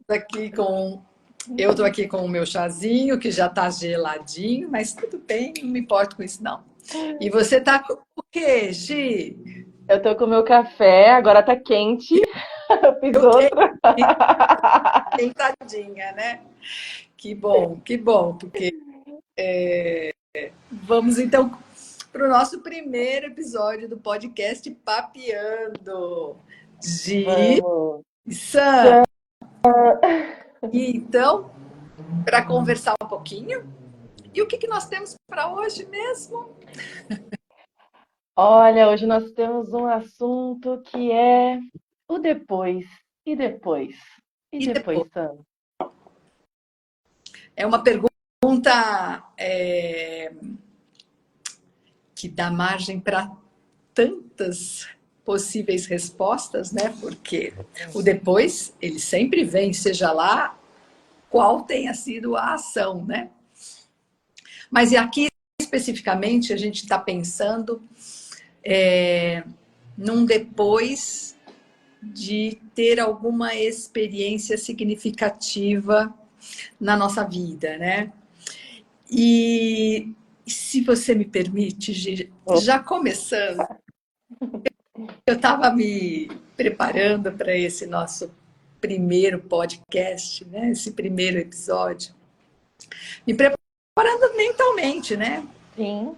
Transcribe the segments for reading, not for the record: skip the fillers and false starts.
aqui com... Eu estou aqui com o meu chazinho, que já está geladinho, mas tudo bem, não me importo com isso, não. E você está com o quê, Gi? Eu tô com meu café, agora tá quente. Eu fiz Eu outro. tenho tadinha, né? Que bom, porque vamos então para o nosso primeiro episódio do podcast Papeando. Gi Vamos. e Sam. E então, para conversar um pouquinho, e o que nós temos para hoje mesmo? Olha, hoje nós temos um assunto que é o depois. E depois? E E depois, depois? Sam? É uma pergunta que dá margem para tantas possíveis respostas, né? Porque o depois, ele sempre vem, seja lá qual tenha sido a ação, né? Mas aqui, especificamente, a gente está pensando num depois de ter alguma experiência significativa na nossa vida, né? E se você me permite, já começando, eu estava me preparando para esse nosso primeiro podcast, né? Esse primeiro episódio, me preparando mentalmente, né? Sim.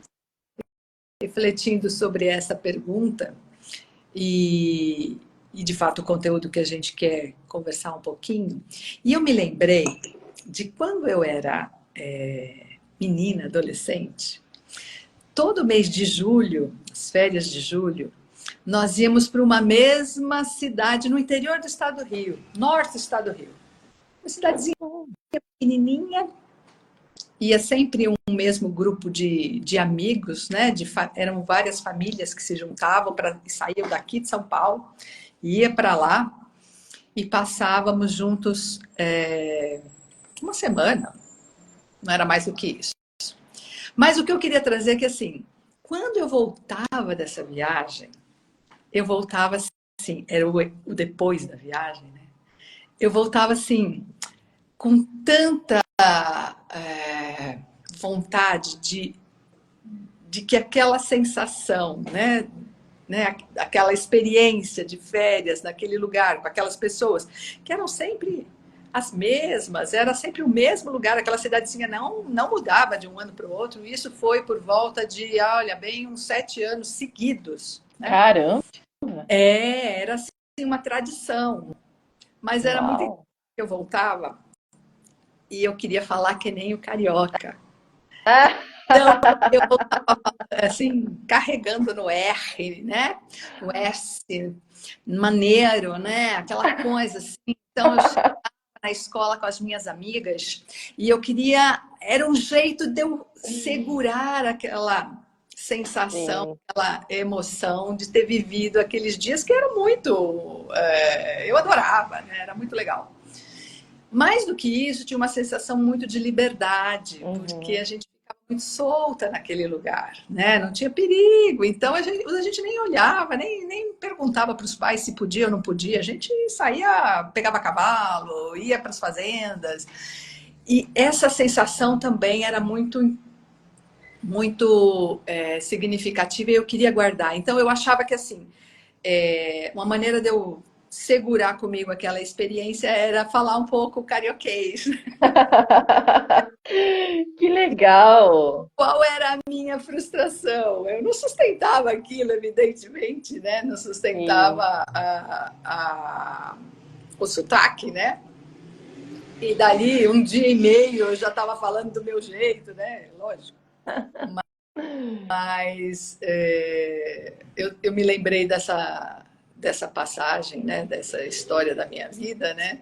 Refletindo sobre essa pergunta e, de fato, o conteúdo que a gente quer conversar um pouquinho. E eu me lembrei de quando eu era menina, adolescente, todo mês de julho, as férias de julho, nós íamos para uma mesma cidade no interior do estado do Rio, norte do estado do Rio. Uma cidadezinha pequenininha, ia sempre um mesmo grupo de amigos, né? Eram várias famílias que se juntavam para saíam daqui de São Paulo, ia para lá e passávamos juntos uma semana, não era mais do que isso. Mas o que eu queria trazer é que, assim, quando eu voltava dessa viagem, eu voltava assim, era o depois da viagem, né? Eu voltava assim, com tanta vontade de que aquela sensação, né, aquela experiência de férias naquele lugar, com aquelas pessoas, que eram sempre as mesmas, era sempre o mesmo lugar, aquela cidadezinha não mudava de um ano para o outro, e isso foi por volta de, olha, bem uns 7 anos seguidos, né? Caramba! Era assim uma tradição, mas era muito Uau! interessante que eu voltava e eu queria falar que nem o carioca. Então, eu assim, carregando no R, né? No S, maneiro, né? Aquela coisa assim. Então, eu chegava na escola com as minhas amigas e eu queria... Era um jeito de eu segurar aquela sensação, Sim, aquela emoção de ter vivido aqueles dias que eram muito... eu adorava, né? Era muito legal. Mais do que isso, tinha uma sensação muito de liberdade, porque uhum, a gente ficava muito solta naquele lugar, né? Não tinha perigo, então a gente nem olhava, nem perguntava para os pais se podia ou não podia. A gente saía, pegava cavalo, ia para as fazendas. E essa sensação também era muito significativa e eu queria guardar. Então eu achava que assim, uma maneira de eu segurar comigo aquela experiência era falar um pouco carioquês. que legal! Qual era a minha frustração? Eu não sustentava aquilo, evidentemente, né? Não Sim. sustentava o sotaque, né? E dali, um dia e meio, eu já estava falando do meu jeito, né? Lógico. Mas eu me lembrei dessa passagem, né? Dessa história da minha vida, né?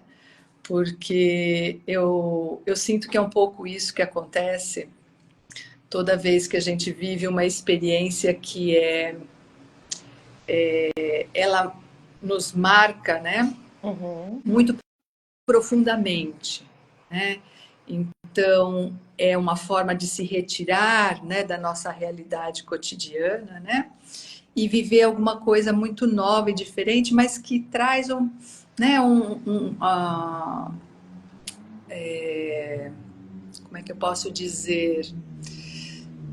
Porque eu sinto que é um pouco isso que acontece toda vez que a gente vive uma experiência que ela nos marca, né, Uhum, muito profundamente, né? Então é uma forma de se retirar, né, da nossa realidade cotidiana, né, e viver alguma coisa muito nova e diferente, mas que traz né, como é que eu posso dizer?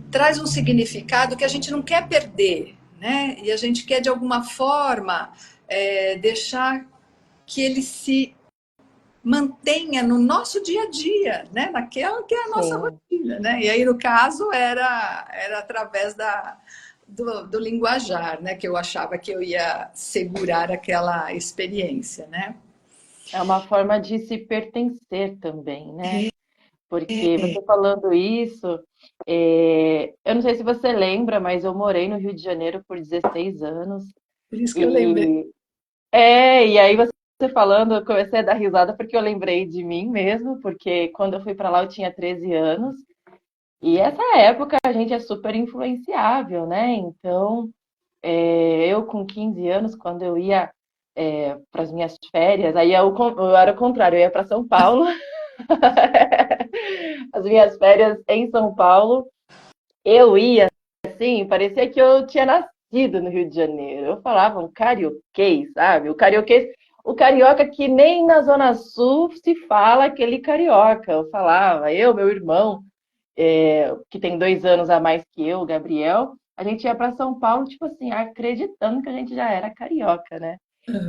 Traz um significado que a gente não quer perder, né? E a gente quer, de alguma forma, deixar que ele se mantenha no nosso dia a dia, né? Naquela que é a nossa Sim. rotina, né? E aí, no caso, era através do linguajar, né? Que eu achava que eu ia segurar aquela experiência, né? É uma forma de se pertencer também, né? Porque você falando isso, eu não sei se você lembra, mas eu morei no Rio de Janeiro por 16 anos. Por isso que eu lembrei. E, e aí você falando, eu comecei a dar risada porque eu lembrei de mim mesmo, porque quando eu fui para lá eu tinha 13 anos. E essa época a gente é super influenciável, né? Então, eu com 15 anos, quando eu ia para as minhas férias, aí eu era o contrário, eu ia para São Paulo. As minhas férias em São Paulo, eu ia assim, parecia que eu tinha nascido no Rio de Janeiro. Eu falava um carioquês, sabe? O carioca que nem na Zona Sul se fala aquele carioca. Eu falava, meu irmão, que tem 2 anos a mais que eu, o Gabriel, a gente ia para São Paulo, tipo assim, acreditando que a gente já era carioca, né?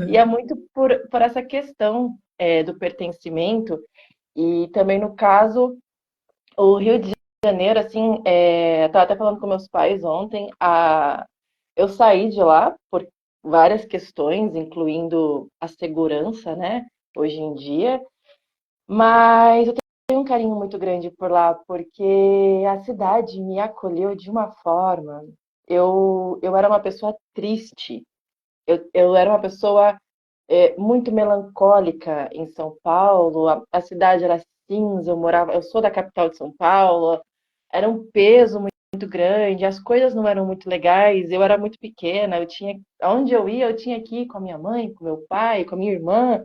E é muito por essa questão do pertencimento, e também no caso, o Rio de Janeiro, assim, eu tava até falando com meus pais ontem, eu saí de lá por várias questões, incluindo a segurança, né, hoje em dia, mas eu tenho um carinho muito grande por lá, porque a cidade me acolheu de uma forma. Eu era uma pessoa triste, eu era uma pessoa muito melancólica em São Paulo. A cidade era cinza, eu sou da capital de São Paulo, era um peso muito grande, as coisas não eram muito legais, eu era muito pequena, aonde eu ia, eu tinha que ir com a minha mãe, com meu pai, com a minha irmã.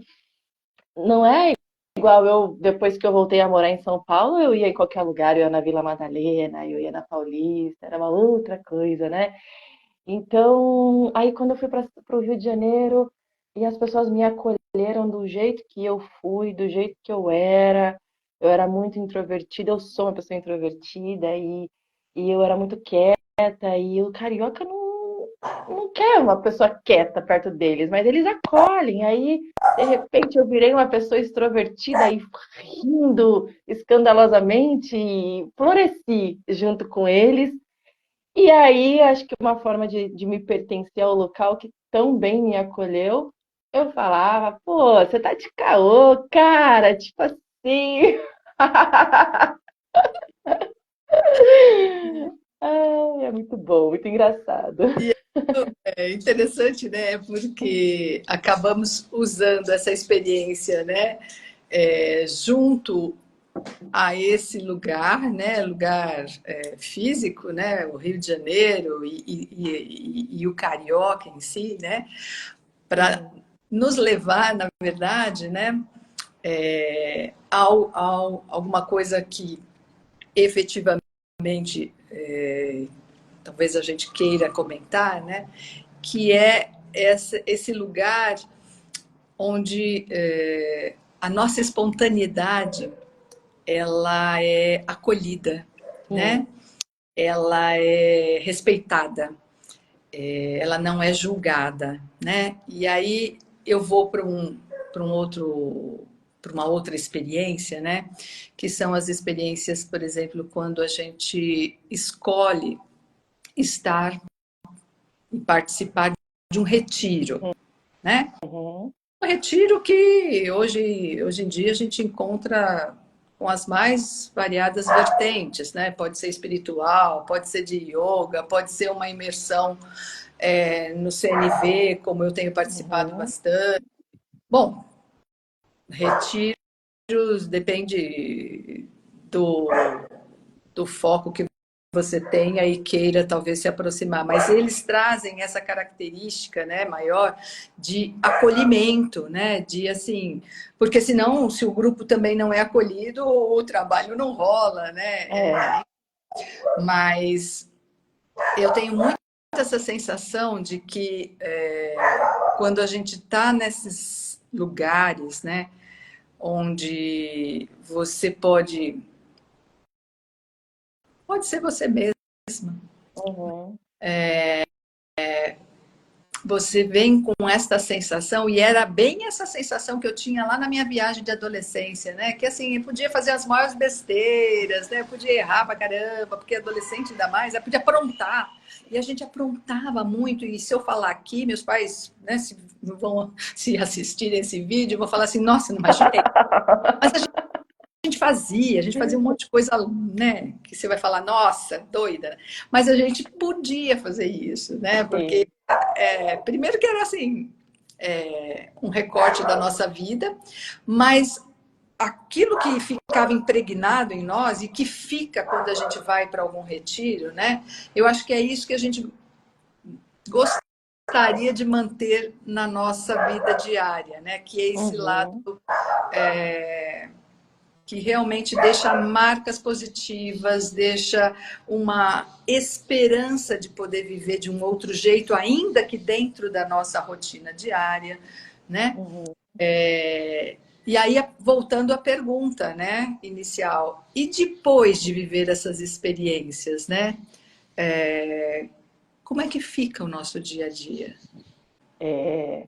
Não é igual depois que eu voltei a morar em São Paulo, eu ia em qualquer lugar, eu ia na Vila Madalena, eu ia na Paulista, era uma outra coisa, né? Então, aí quando eu fui para o Rio de Janeiro e as pessoas me acolheram do jeito que eu fui, do jeito que eu era muito introvertida, eu sou uma pessoa introvertida e eu era muito quieta, e o carioca não quer uma pessoa quieta perto deles, mas eles acolhem. Aí, de repente, eu virei uma pessoa extrovertida e rindo escandalosamente e floresci junto com eles. E aí, acho que uma forma de me pertencer ao local que tão bem me acolheu, eu falava, pô, você tá de caô, cara, tipo assim. Ai, é muito bom, muito engraçado. É interessante, né? Porque acabamos usando essa experiência, né? Junto a esse lugar, né? Lugar físico, né? O Rio de Janeiro e o carioca em si, né? Para Sim. nos levar, na verdade, né? Alguma coisa que efetivamente talvez a gente queira comentar, né? Que é esse lugar onde a nossa espontaneidade ela é acolhida, Sim. né? Ela é respeitada, ela não é julgada, né? E aí eu vou para um outro para uma outra experiência, né? Que são as experiências, por exemplo, quando a gente escolhe estar e participar de um retiro, né? Uhum. Um retiro que hoje em dia a gente encontra com as mais variadas vertentes, né? Pode ser espiritual, pode ser de yoga, pode ser uma imersão no CNV, como eu tenho participado Uhum. bastante. Bom, retiros depende do, do foco que você tenha e queira talvez se aproximar, mas eles trazem essa característica, né, maior de acolhimento, né, de assim, porque senão se o grupo também não é acolhido, o trabalho não rola, né, É. mas eu tenho muito essa sensação de que quando a gente está lugares, né? Onde você pode ser você mesma. Uhum. Você vem com esta sensação, e era bem essa sensação que eu tinha lá na minha viagem de adolescência, né? Que assim, eu podia fazer as maiores besteiras, né? Eu podia errar pra caramba, porque adolescente ainda mais, eu podia aprontar. E a gente aprontava muito, e se eu falar aqui, meus pais, né, se assistirem esse vídeo, vão falar assim, nossa, não imaginei. Mas a gente fazia um monte de coisa, né? Que você vai falar, nossa, doida. Mas a gente podia fazer isso, né? Porque Sim. primeiro que era assim, um recorte da nossa vida, mas aquilo que ficava impregnado em nós e que fica quando a gente vai para algum retiro, né? Eu acho que é isso que a gente gostaria de manter na nossa vida diária, né? Que é esse lado Uhum. que realmente deixa marcas positivas, deixa uma esperança de poder viver de um outro jeito, ainda que dentro da nossa rotina diária, né? Uhum. E aí, voltando à pergunta, né, inicial, e depois de viver essas experiências, né, como é que fica o nosso dia a dia? É,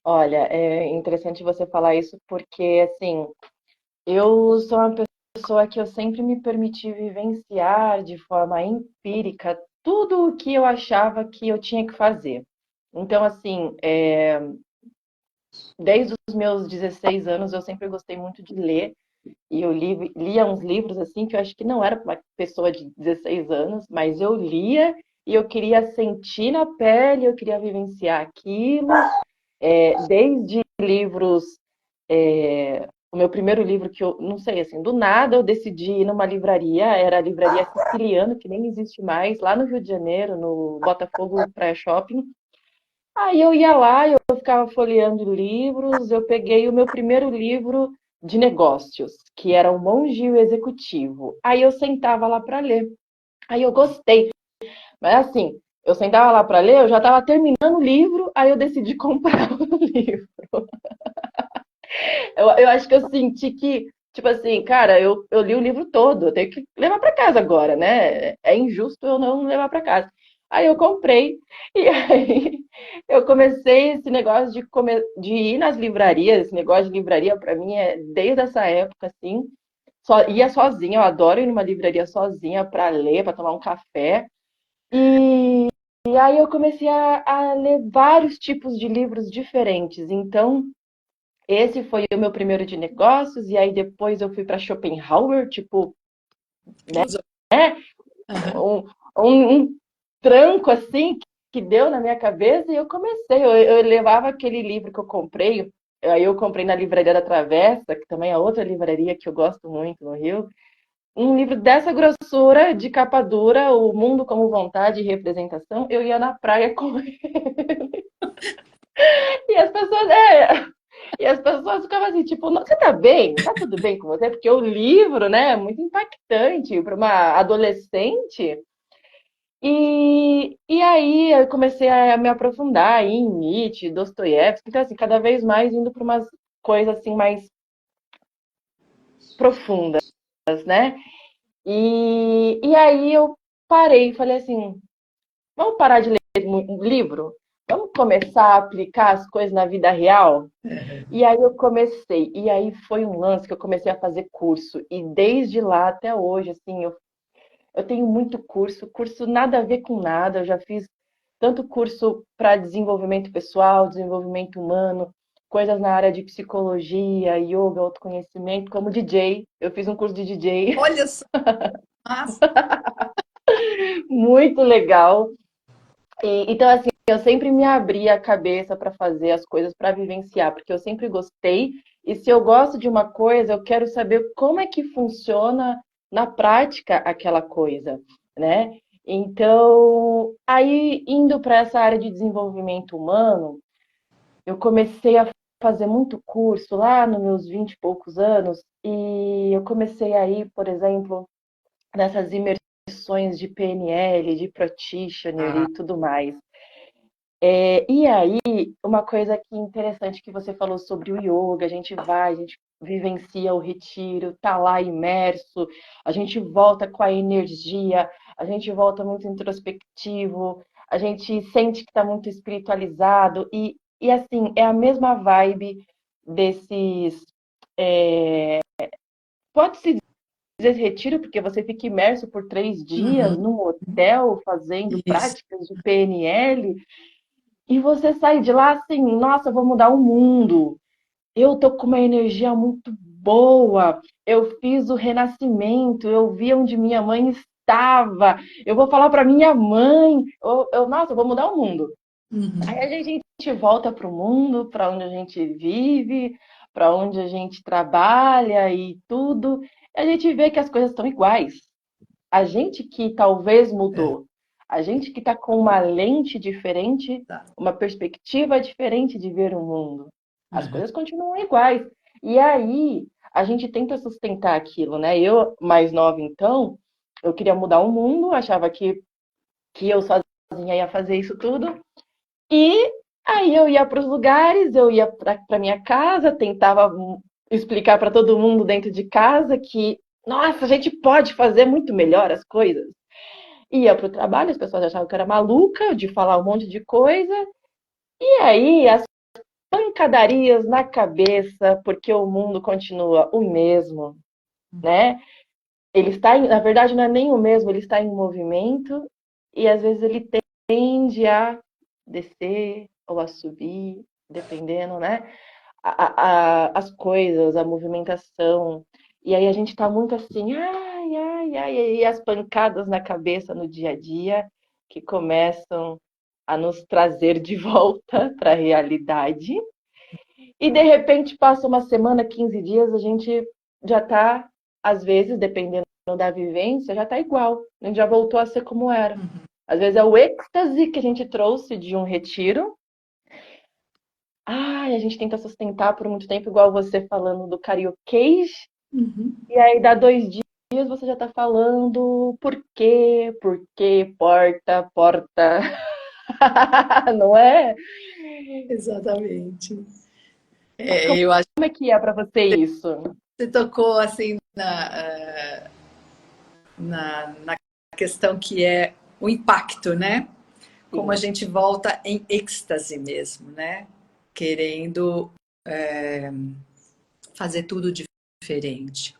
olha, é interessante você falar isso porque, assim, eu sou uma pessoa que eu sempre me permiti vivenciar de forma empírica tudo o que eu achava que eu tinha que fazer. Então, assim, desde os meus 16 anos eu sempre gostei muito de ler e eu lia uns livros assim que eu acho que não era para uma pessoa de 16 anos, mas eu lia e eu queria sentir na pele, eu queria vivenciar aquilo, desde livros. O meu primeiro livro que eu, não sei, assim, do nada eu decidi ir numa livraria, era a Livraria Siciliano, que nem existe mais, lá no Rio de Janeiro, no Botafogo Praia Shopping. Aí eu ia lá, eu ficava folheando livros, eu peguei o meu primeiro livro de negócios, que era O Monge e o Executivo. Aí eu sentava lá para ler. Aí eu gostei, mas assim, eu sentava lá para ler, eu já estava terminando o livro, aí eu decidi comprar o livro. Eu acho que eu senti que, tipo assim, cara, eu li o livro todo, eu tenho que levar para casa agora, né? É injusto eu não levar para casa. Aí eu comprei, e aí eu comecei esse negócio de ir nas livrarias, esse negócio de livraria para mim é desde essa época, assim, ia sozinha, eu adoro ir numa livraria sozinha para ler, para tomar um café. E aí eu comecei a ler vários tipos de livros diferentes. Então, esse foi o meu primeiro de negócios, e aí depois eu fui para Schopenhauer, tipo, Filosofia. Uhum. um, um tranco assim que deu na minha cabeça, e eu comecei. Eu levava aquele livro que eu comprei, aí eu comprei na Livraria da Travessa, que também é outra livraria que eu gosto muito no Rio. Um livro dessa grossura, de capa dura, O Mundo como Vontade e Representação, eu ia na praia com ele. E as pessoas, e as pessoas ficavam assim, tipo, você tá bem? Tá tudo bem com você? Porque o livro, né, é muito impactante para uma adolescente. E aí eu comecei a me aprofundar em Nietzsche, Dostoiévski, então assim, cada vez mais indo para umas coisas assim mais profundas, né? E aí eu parei e falei assim, vamos parar de ler um livro? Vamos começar a aplicar as coisas na vida real? E aí eu comecei, e aí foi um lance que eu comecei a fazer curso, e desde lá até hoje, assim, eu tenho muito curso, curso nada a ver com nada, eu já fiz tanto curso para desenvolvimento pessoal, desenvolvimento humano, coisas na área de psicologia, yoga, autoconhecimento, como DJ, eu fiz um curso de DJ Olha só, massa. muito legal. Então, assim, eu sempre me abri a cabeça para fazer as coisas, para vivenciar, porque eu sempre gostei. E se eu gosto de uma coisa, eu quero saber como é que funciona na prática aquela coisa, né? Então, aí indo para essa área de desenvolvimento humano, eu comecei a fazer muito curso lá nos meus 20 e poucos anos, e eu comecei aí, por exemplo, nessas imersões de PNL, de practitioner Ah, e tudo mais. E aí, uma coisa que interessante que você falou sobre o yoga, a gente vai, a gente vivencia o retiro, tá lá imerso, a gente volta com a energia, a gente volta muito introspectivo, a gente sente que tá muito espiritualizado e assim, é a mesma vibe desses, pode-se dizer retiro, porque você fica imerso por 3 dias Uhum. num hotel fazendo Isso. práticas de PNL, e você sai de lá assim, nossa, eu vou mudar o mundo. Eu tô com uma energia muito boa. Eu fiz o renascimento, eu vi onde minha mãe estava. Eu vou falar para minha mãe. Nossa, eu vou mudar o mundo. Aí Uhum. a gente volta para o mundo, para onde a gente vive, para onde a gente trabalha e tudo. E a gente vê que as coisas estão iguais. A gente que talvez É, mudou, a gente que está com uma lente diferente, tá. uma perspectiva diferente de ver o mundo, as Uhum. coisas continuam iguais. E aí a gente tenta sustentar aquilo, né? Eu, mais nova então, eu queria mudar o mundo, achava que eu sozinha ia fazer isso tudo. E aí eu ia para os lugares, eu ia para minha casa, tentava explicar para todo mundo dentro de casa que, nossa, a gente pode fazer muito melhor as coisas. Ia para o trabalho, as pessoas achavam que eu era maluca de falar um monte de coisa. E aí as pancadarias na cabeça, porque o mundo continua o mesmo, né? Ele está, na verdade, não é nem o mesmo, ele está em movimento e às vezes ele tende a descer ou a subir, dependendo, né? As coisas, a movimentação. E aí a gente tá muito assim, ai, ai, ai, e as pancadas na cabeça no dia a dia que começam a nos trazer de volta para a realidade. E de repente passa uma semana, 15 dias, a gente já tá, às vezes, dependendo da vivência, já tá igual. A gente já voltou a ser como era. Uhum. Às vezes é o êxtase que a gente trouxe de um retiro. Ai, a gente tenta sustentar por muito tempo, igual você falando do karaokê, Uhum. e aí dá 2 dias você já tá falando por quê, porta, porta. Não é? Exatamente. Eu acho Como é que é pra você isso? que você tocou assim na questão que é o impacto, né? Como a Sim. gente volta em êxtase mesmo, né? Querendo fazer tudo diferente.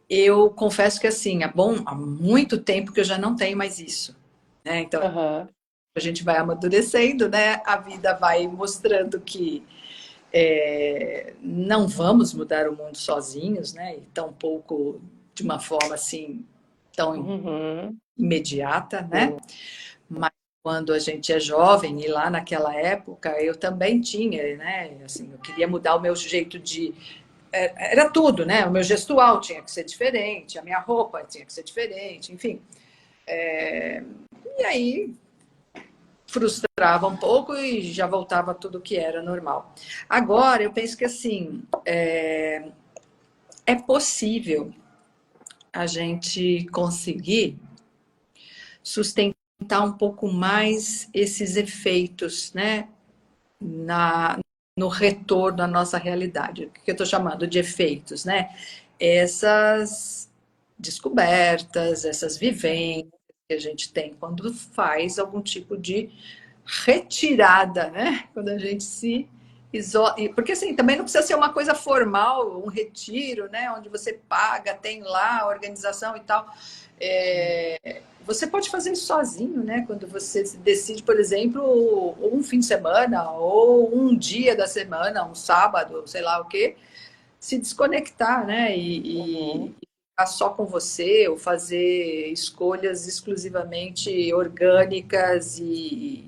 Eu confesso que assim, há muito tempo que eu já não tenho mais isso, né? Então Aham. a gente vai amadurecendo, né? A vida vai mostrando que não vamos mudar o mundo sozinhos, né? E tampouco de uma forma assim tão Uhum. imediata, né? Sim. Mas quando a gente é jovem e lá naquela época eu também tinha, né? Assim, eu queria mudar o meu jeito de era tudo, né? O meu gestual tinha que ser diferente, a minha roupa tinha que ser diferente, enfim. E aí frustrava um pouco e já voltava tudo que era normal. Agora eu penso que assim é possível a gente conseguir sustentar um pouco mais esses efeitos, né, na, no retorno à nossa realidade. O que eu estou chamando de efeitos, né? Essas descobertas, essas vivências que a gente tem quando faz algum tipo de retirada, né? Quando a gente se isola. Porque assim, também não precisa ser uma coisa formal, um retiro, né? Onde você paga, tem lá a organização e tal. Você pode fazer isso sozinho, né? Quando você decide, por exemplo, um fim de semana ou um dia da semana, um sábado, sei lá o quê, se desconectar, né? Uhum. E ficar só com você, ou fazer escolhas exclusivamente orgânicas e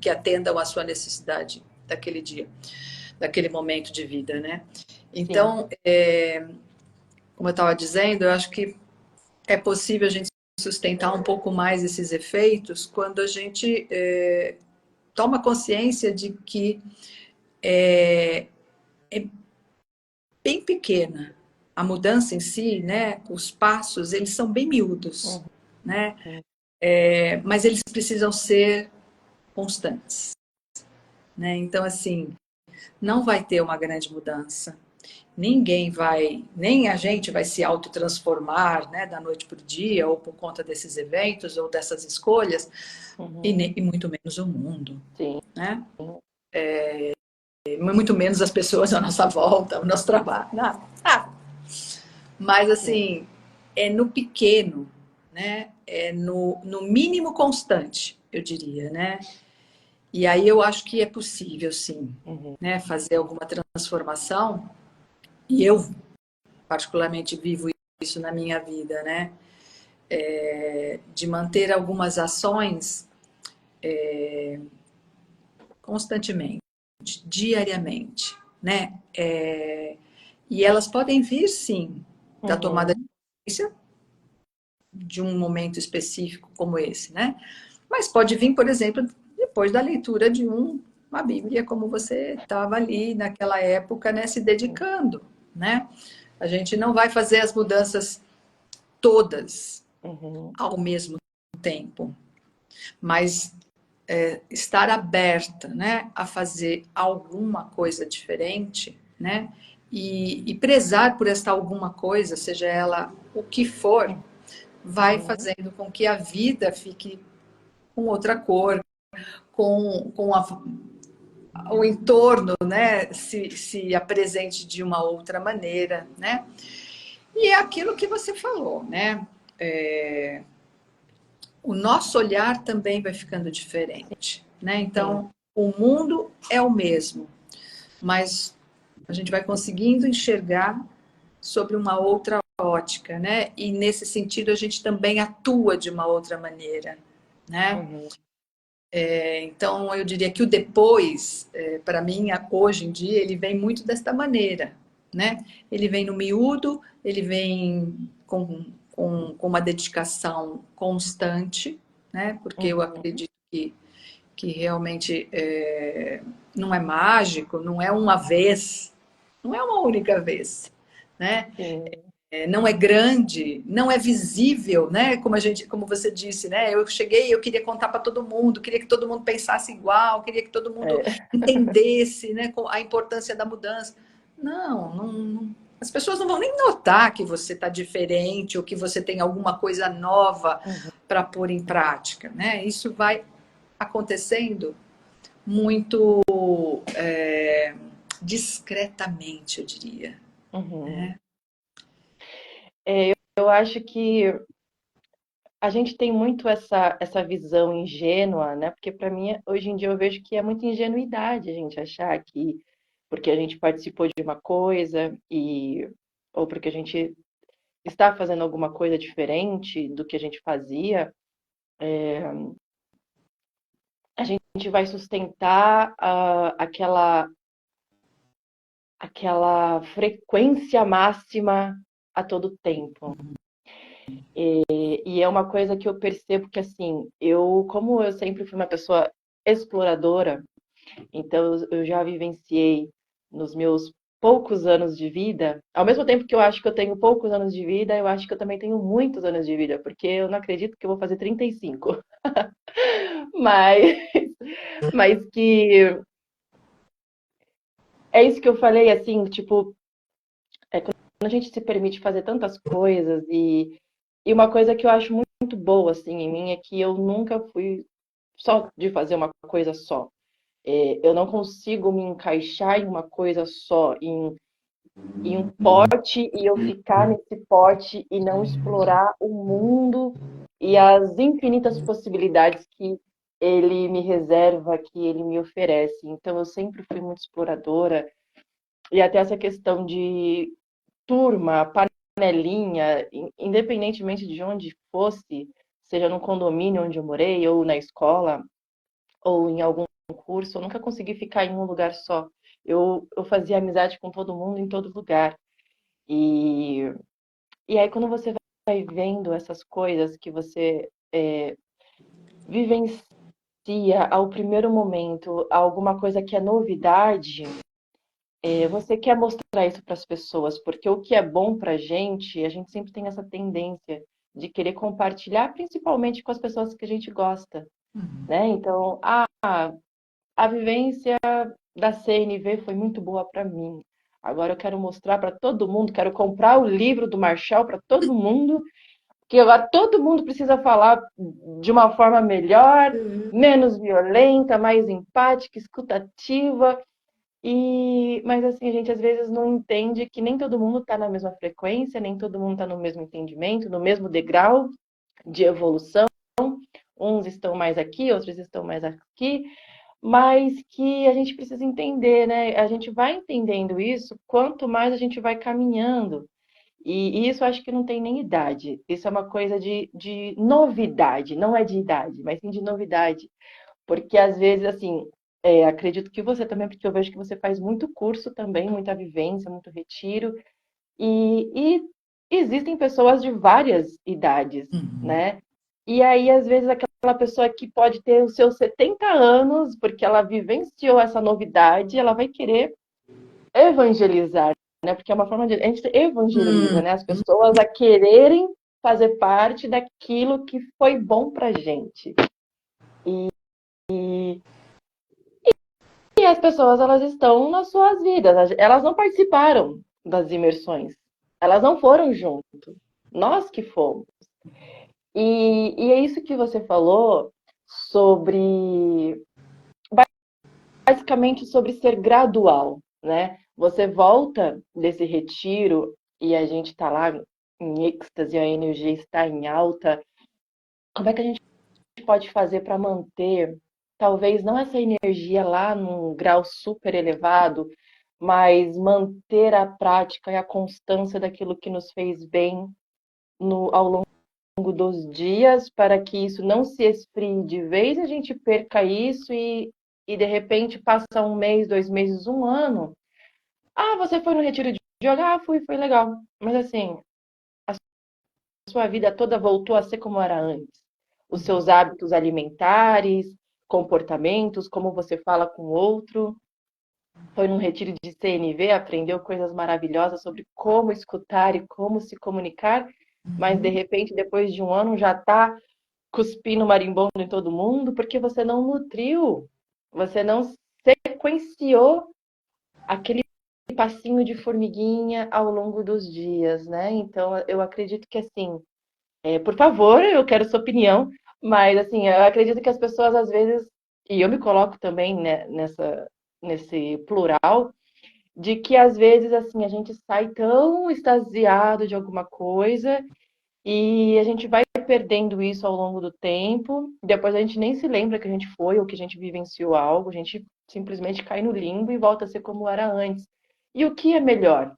que atendam à sua necessidade daquele dia, daquele momento de vida, né? Sim. Então, como eu estava dizendo, eu acho que é possível a gente sustentar um pouco mais esses efeitos quando a gente toma consciência de que é bem pequena a mudança em si, né? Os passos eles são bem miúdos, Uhum. né? Mas eles precisam ser constantes, né? Então, assim, não vai ter uma grande mudança. Ninguém vai, nem a gente vai se autotransformar, né, da noite para o dia, ou por conta desses eventos, ou dessas escolhas, e muito menos o mundo, Sim. né? Muito menos as pessoas à nossa volta, o nosso trabalho, nada. Mas, assim, é no pequeno, né? É no mínimo constante, eu diria, né? E aí eu acho que é possível, sim, Uhum. né, fazer alguma transformação. E eu, particularmente, vivo isso na minha vida, né? De manter algumas ações constantemente, diariamente, né? E elas podem vir, sim, da tomada de Uhum. consciência de um momento específico como esse, né? Mas pode vir, por exemplo, depois da leitura de uma Bíblia, como você estava ali naquela época, né, se dedicando, né? A gente não vai fazer as mudanças todas Uhum. ao mesmo tempo, mas estar aberta, né, a fazer alguma coisa diferente, né? E prezar por esta alguma coisa, seja ela o que for, vai Uhum. fazendo com que a vida fique com outra cor, o entorno, né, se apresente de uma outra maneira, né? E é aquilo que você falou, né? O nosso olhar também vai ficando diferente, né? Sim. Então, o mundo é o mesmo, mas a gente vai conseguindo enxergar sobre uma outra ótica, né? E nesse sentido a gente também atua de uma outra maneira, né? Uhum. Então eu diria que o depois, para mim, hoje em dia, ele vem muito desta maneira, né? Ele vem no miúdo, ele vem com uma dedicação constante, né? Porque eu Uhum. acredito que realmente não é mágico, não é uma vez, não é uma única vez, né? Sim. Não é grande, não é visível, né? Como você disse, né? Eu cheguei, eu queria contar para todo mundo, queria que todo mundo pensasse igual, queria que todo mundo É. entendesse, né, a importância da mudança. As pessoas não vão nem notar que você está diferente ou que você tem alguma coisa nova Uhum. para pôr em prática, né? Isso vai acontecendo muito discretamente, eu diria. Uhum. Eu acho que a gente tem muito essa visão ingênua, né? Porque para mim, hoje em dia, eu vejo que é muita ingenuidade a gente achar que porque a gente participou de uma coisa e ou porque a gente está fazendo alguma coisa diferente do que a gente fazia, a gente vai sustentar aquela frequência máxima a todo tempo. E é uma coisa que eu percebo que, assim, como eu sempre fui uma pessoa exploradora, então eu já vivenciei nos meus poucos anos de vida, ao mesmo tempo que eu acho que eu tenho poucos anos de vida, eu acho que eu também tenho muitos anos de vida, porque eu não acredito que eu vou fazer 35. Mas, mas que é isso que eu falei, assim, tipo, quando a gente se permite fazer tantas coisas e uma coisa que eu acho muito boa, assim, em mim é que eu nunca fui só de fazer uma coisa só. Eu não consigo me encaixar em uma coisa só, em um pote e eu ficar nesse pote e não explorar o mundo e as infinitas possibilidades que ele me reserva, que ele me oferece. Então eu sempre fui muito exploradora e até essa questão de turma, panelinha, independentemente de onde fosse, seja no condomínio onde eu morei ou na escola ou em algum curso, eu nunca consegui ficar em um lugar só. Eu fazia amizade com todo mundo em todo lugar. E, e aí, quando você vai vendo essas coisas que você vivencia ao primeiro momento, alguma coisa que é novidade, você quer mostrar isso para as pessoas, porque o que é bom para a gente sempre tem essa tendência de querer compartilhar, principalmente com as pessoas que a gente gosta. Uhum. né? Então, a vivência da CNV foi muito boa para mim. Agora eu quero mostrar para todo mundo, quero comprar o livro do Marshall para todo mundo, que agora todo mundo precisa falar de uma forma melhor, menos violenta, mais empática, escutativa. Mas assim, a gente às vezes não entende que nem todo mundo está na mesma frequência, nem todo mundo está no mesmo entendimento, no mesmo degrau de evolução. Uns estão mais aqui, outros estão mais aqui, mas que a gente precisa entender, né? A gente vai entendendo isso quanto mais a gente vai caminhando. E isso acho que não tem nem idade. Isso é uma coisa de novidade, não é de idade, mas sim de novidade. Porque às vezes, assim, acredito que você também, porque eu vejo que você faz muito curso também, muita vivência, muito retiro, e existem pessoas de várias idades, Uhum. né? E aí, às vezes, aquela pessoa que pode ter os seus 70 anos, porque ela vivenciou essa novidade, ela vai querer evangelizar, né? Porque é uma forma de. A gente evangeliza, Hum. né? As pessoas a quererem fazer parte daquilo que foi bom pra gente. E as pessoas, elas estão nas suas vidas, elas não participaram das imersões, elas não foram junto, nós que fomos. E é isso que você falou sobre, basicamente, sobre ser gradual, né? Você volta desse retiro e a gente está lá em êxtase, a energia está em alta. Como é que a gente pode fazer para manter, talvez não essa energia lá num grau super elevado, mas manter a prática e a constância daquilo que nos fez bem ao longo dos dias, para que isso não se esfrie de vez, a gente perca isso e de repente passa um mês, 2 meses, um ano. Ah, você foi no retiro de yoga? Ah, fui, foi legal. Mas assim, sua vida toda voltou a ser como era antes. Os seus hábitos alimentares, comportamentos, como você fala com o outro. Foi num retiro de CNV, aprendeu coisas maravilhosas sobre como escutar e como se comunicar, mas de Uhum. repente, depois de um ano, já está cuspindo marimbondo em todo mundo, porque você não nutriu, você não sequenciou aquele passinho de formiguinha ao longo dos dias, né? Então, eu acredito que assim, por favor, eu quero sua opinião, mas assim, eu acredito que as pessoas às vezes, e eu me coloco também, né, nesse plural, de que às vezes assim a gente sai tão extasiado de alguma coisa e a gente vai perdendo isso ao longo do tempo, depois a gente nem se lembra que a gente foi ou que a gente vivenciou algo, a gente simplesmente cai no limbo e volta a ser como era antes. E o que é melhor?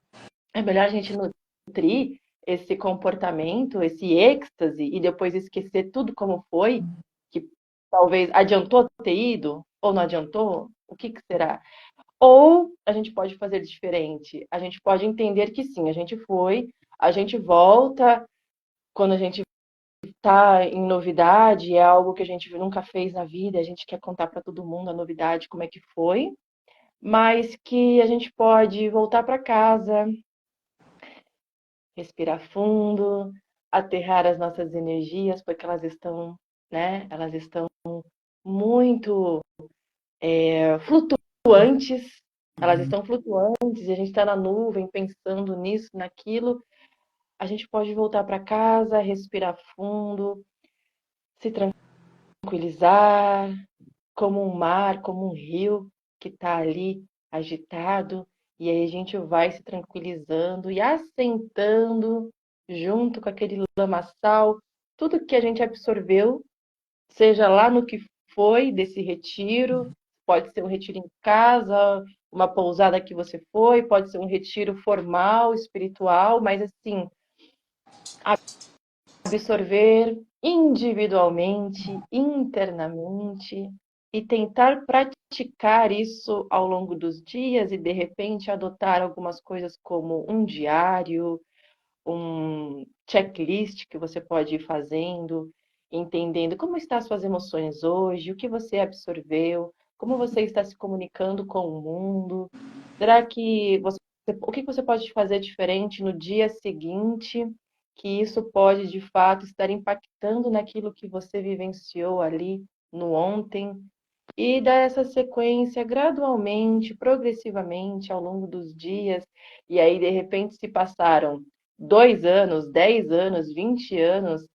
É melhor a gente nutrir esse comportamento, esse êxtase, e depois esquecer tudo como foi, que talvez adiantou ter ido, ou não adiantou? O que, que será? Ou a gente pode fazer diferente. A gente pode entender que sim, a gente foi, a gente volta quando a gente está em novidade, é algo que a gente nunca fez na vida, a gente quer contar para todo mundo a novidade, como é que foi, mas que a gente pode voltar para casa, respirar fundo, aterrar as nossas energias, porque elas estão, né? Elas estão muito flutuantes. Elas Uhum. estão flutuantes e a gente está na nuvem pensando nisso, naquilo. A gente pode voltar para casa, respirar fundo, se tranquilizar, como um mar, como um rio que está ali agitado. E aí a gente vai se tranquilizando e assentando junto com aquele lamaçal, tudo que a gente absorveu, seja lá no que foi desse retiro, pode ser um retiro em casa, uma pousada que você foi, pode ser um retiro formal, espiritual, mas assim, absorver individualmente, internamente e tentar praticar isso ao longo dos dias e de repente adotar algumas coisas como um diário, um checklist que você pode ir fazendo, entendendo como estão as suas emoções hoje, o que você absorveu, como você está se comunicando com o mundo. Será que você, o que você pode fazer diferente no dia seguinte, que isso pode de fato estar impactando naquilo que você vivenciou ali no ontem, e dar essa sequência gradualmente, progressivamente, ao longo dos dias. E aí, de repente, se passaram 2 anos, 10 anos, 20 anos,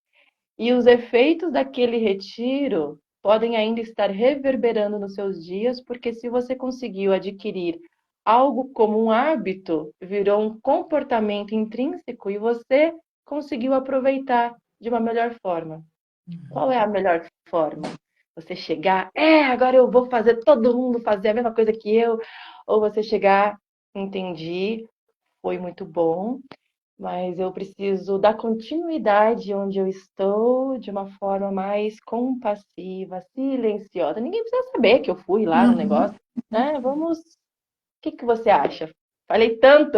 e os efeitos daquele retiro podem ainda estar reverberando nos seus dias, porque se você conseguiu adquirir algo como um hábito, virou um comportamento intrínseco e você conseguiu aproveitar de uma melhor forma. Qual é a melhor forma? Você chegar, agora eu vou fazer todo mundo fazer a mesma coisa que eu, ou você chegar, entendi, foi muito bom, mas eu preciso dar continuidade onde eu estou de uma forma mais compassiva, silenciosa. Ninguém precisa saber que eu fui lá no Uhum. negócio, né? Vamos. O que que você acha? Falei tanto.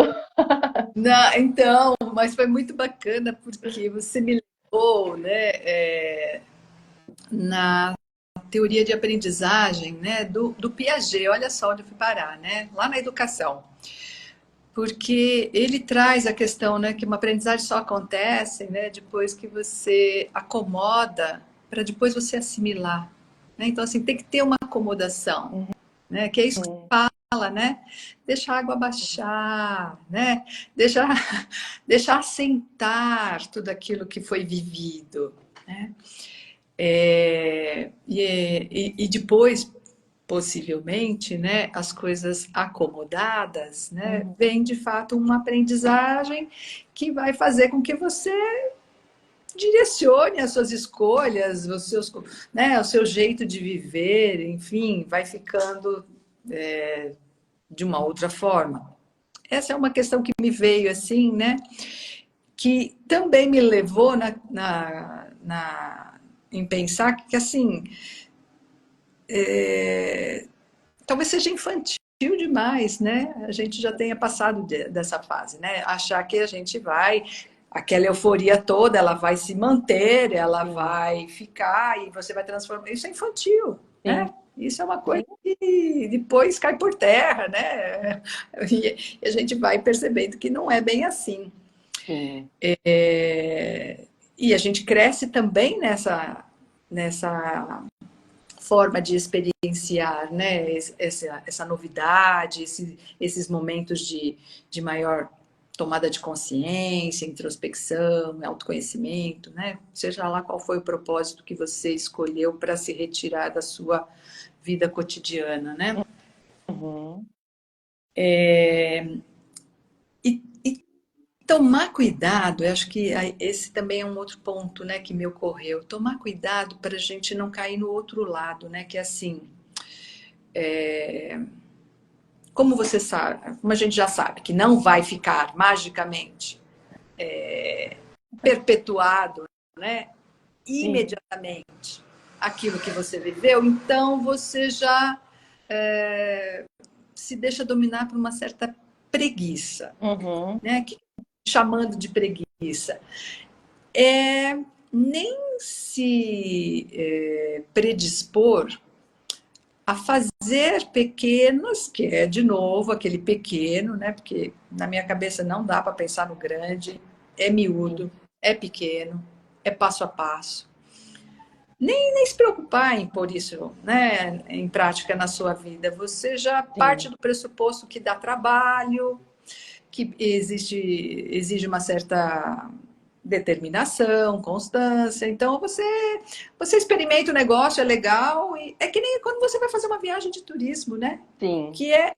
Não, então, mas foi muito bacana porque você me levou, né, na teoria de aprendizagem, né, do Piaget. Olha só onde eu fui parar, né, lá na educação. Porque ele traz a questão, né, que uma aprendizagem só acontece, né, depois que você acomoda para depois você assimilar, né? Então assim tem que ter uma acomodação, né? Que é isso que fala, né? Deixar a água baixar, né? Deixar deixar assentar tudo aquilo que foi vivido, né? E depois, possivelmente, né, as coisas acomodadas, né, Uhum. vem de fato uma aprendizagem que vai fazer com que você direcione as suas escolhas, os seus, né, o seu jeito de viver, enfim, vai ficando de uma outra forma. Essa é uma questão que me veio assim, né, que também me levou em pensar que assim talvez seja infantil demais, né? A gente já tenha passado dessa fase, né? Achar que a gente vai, aquela euforia toda, ela vai se manter, ela Sim, vai ficar e você vai transformar. Isso é infantil, né? sim, Isso é uma coisa sim, que depois cai por terra, né? E a gente vai percebendo que não é bem assim. sim. E a gente cresce também nessa forma de experienciar, né, essa novidade, esses momentos de maior tomada de consciência, introspecção, autoconhecimento, né? Seja lá qual foi o propósito que você escolheu para se retirar da sua vida cotidiana, né? Uhum. E tomar cuidado, eu acho que esse também é um outro ponto, né, que me ocorreu. Tomar cuidado para a gente não cair no outro lado, né? Que é assim, como você sabe, como a gente já sabe, que não vai ficar magicamente perpetuado, né, Sim. imediatamente aquilo que você viveu, então você já se deixa dominar por uma certa preguiça, Uhum. né? Que chamando de preguiça é nem se predispor a fazer pequenos, que é de novo aquele pequeno, né? Porque na minha cabeça não dá para pensar no grande, é Sim, miúdo, é pequeno, é passo a passo. Nem se preocupar em pôr isso, né, em prática na sua vida. Você já parte sim. do pressuposto que dá trabalho, que exige uma certa determinação, constância. Então você experimenta o negócio, é legal, e é que nem quando você vai fazer uma viagem de turismo, né? Sim. Que é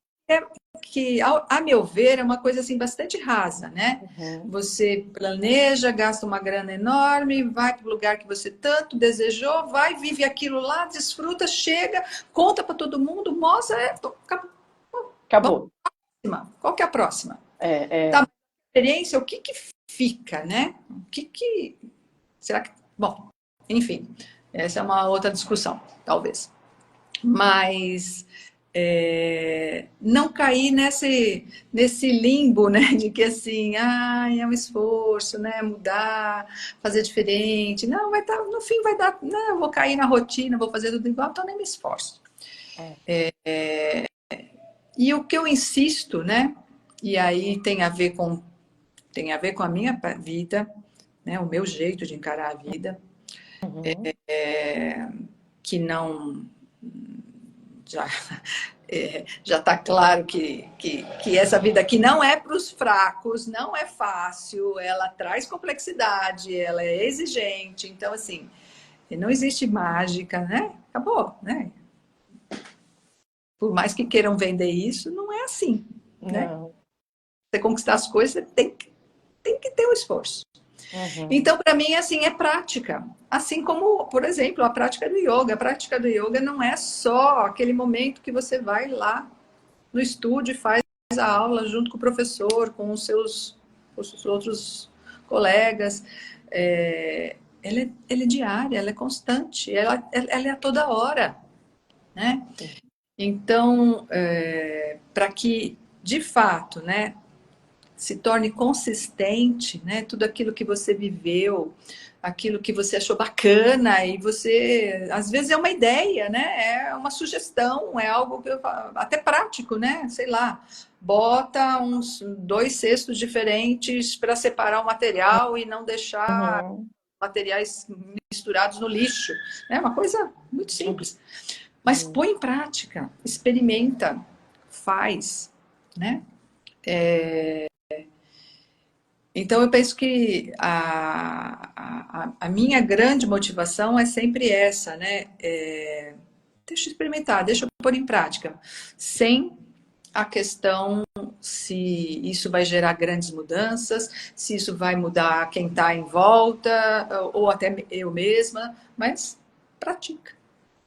que, a meu ver, é uma coisa assim bastante rasa, né? Uhum. Você planeja, gasta uma grana enorme, vai para o lugar que você tanto desejou, vai, vive aquilo lá, desfruta, chega, conta para todo mundo, mostra, vamos Acabou. para a próxima. Qual que é a próxima? É, Tá, é. experiência, o que que fica, né? O que será que, bom, enfim, essa é uma outra discussão, talvez. Mas não cair nesse limbo, né? De que assim, é um esforço, né? Mudar, fazer diferente. Não, vai estar, no fim vai dar, não, eu vou cair na rotina, vou fazer tudo igual, então nem me esforço. É. E o que eu insisto, né? E aí tem a ver com a minha vida, né? O meu jeito de encarar a vida. Uhum. que não já já está claro que essa vida aqui não é para os fracos, não é fácil, ela traz complexidade, ela é exigente. Então, assim, não existe mágica, né? Acabou, né? Por mais que queiram vender isso, não é assim, né? Não. Você conquistar as coisas, você tem que ter o esforço. Uhum. Então, para mim, assim, é prática. Assim como, por exemplo, a prática do yoga. A prática do yoga não é só aquele momento que você vai lá no estúdio e faz a aula junto com o professor, com os outros colegas. Ela é diária, ela é constante, ela é a toda hora, né? Sim. Então, para que, de fato, né, se torne consistente, né? Tudo aquilo que você viveu, aquilo que você achou bacana e você, às vezes é uma ideia, né? É uma sugestão, é algo que até prático, né? Sei lá, bota uns 2 cestos diferentes para separar o material e não deixar Uhum. materiais misturados no lixo, é uma coisa muito simples. Mas Uhum. põe em prática, experimenta, faz, né? Então, eu penso que a minha grande motivação é sempre essa, né? Deixa eu experimentar, deixa eu pôr em prática, sem a questão se isso vai gerar grandes mudanças, se isso vai mudar quem está em volta, ou até eu mesma, mas pratica,